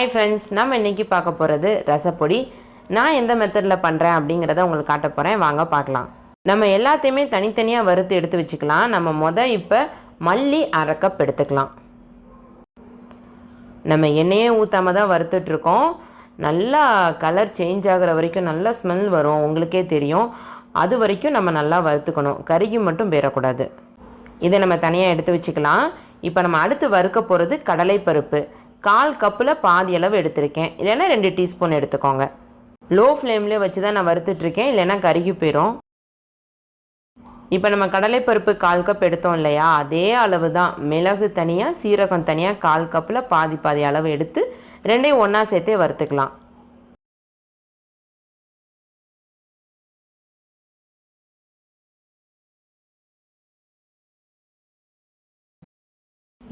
Hi friends, நம்ம இன்றைக்கி பார்க்க போகிறது ரசப்பொடி. நான் எந்த மெத்தடில் பண்ணுறேன் அப்படிங்கிறத உங்களுக்கு காட்ட போகிறேன். வாங்க பார்க்கலாம். நம்ம எல்லாத்தையுமே தனித்தனியாக வறுத்து எடுத்து வச்சுக்கலாம். நம்ம இப்போ மல்லி 1/2 கப் எடுத்துக்கலாம். நம்ம எண்ணெயே ஊற்றாமல் தான் வறுத்துட்ருக்கோம். நல்லா கலர் சேஞ்ச் ஆகிற வரைக்கும் நல்லா ஸ்மெல் வரும், உங்களுக்கே தெரியும். அது வரைக்கும் நம்ம நல்லா வறுத்துக்கணும். கருகி மட்டும் போயிடக்கூடாது. இதை நம்ம தனியாக எடுத்து வச்சுக்கலாம். இப்போ நம்ம அடுத்து வறுக்க போகிறது கடலைப்பருப்பு. 1/4 கப்பில் பாதி அளவு எடுத்திருக்கேன். இல்லைன்னா 2 டீஸ்பூன் எடுத்துக்கோங்க. லோ ஃப்ளேம்லேயே வச்சு தான் நான் வறுத்துட்ருக்கேன், இல்லைன்னா கருகி போயிடும். இப்போ நம்ம கடலைப்பருப்பு 1/4 கப் எடுத்தோம் இல்லையா, அதே அளவு தான் மிளகு தனியாக, சீரகம் தனியாக 1/4 கப்பில் பாதி அளவு எடுத்து ரெண்டையும் ஒன்றா சேர்த்தே வறுத்துக்கலாம்.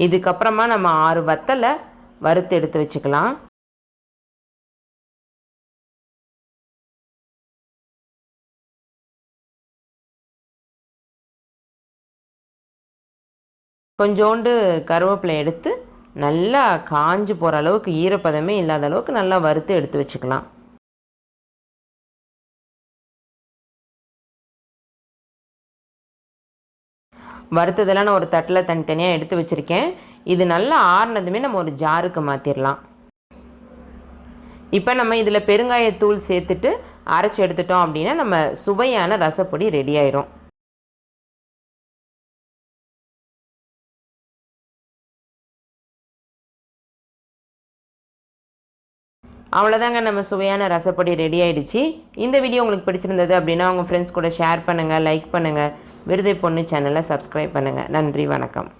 இதுக்கப்புறமா நம்ம 6 வத்தலை வறுத்து எடுத்து வச்சுக்கலாம். கொஞ்சோண்டு கருவேப்பிலை எடுத்து நல்லா காஞ்சு போகிற அளவுக்கு, ஈரப்பதமே இல்லாத அளவுக்கு நல்லா வறுத்து எடுத்து வச்சுக்கலாம். வறுத்ததெல்லாம் நான் ஒரு தட்டில் தனித்தனியாக எடுத்து வச்சுருக்கேன். இது நல்லா ஆறுனதுமே நம்ம ஒரு ஜாருக்கு மாற்றிடலாம். இப்போ நம்ம இதில் பெருங்காயத்தூள் சேர்த்துட்டு அரைச்சி எடுத்துட்டோம் அப்படின்னா நம்ம சுவையான ரசப்பொடி ரெடி ஆயிரும். அவ்வளோதாங்க, நம்ம சுவையான ரசப்பொடி ரெடி ஆகிடுச்சு. இந்த வீடியோ உங்களுக்கு பிடிச்சிருந்தது அப்படின்னா உங்கள் ஃப்ரெண்ட்ஸ் கூட ஷேர் பண்ணுங்கள், லைக் பண்ணுங்கள். விருதை பொண்ணு சேனலை சப்ஸ்கிரைப் பண்ணுங்கள். நன்றி, வணக்கம்.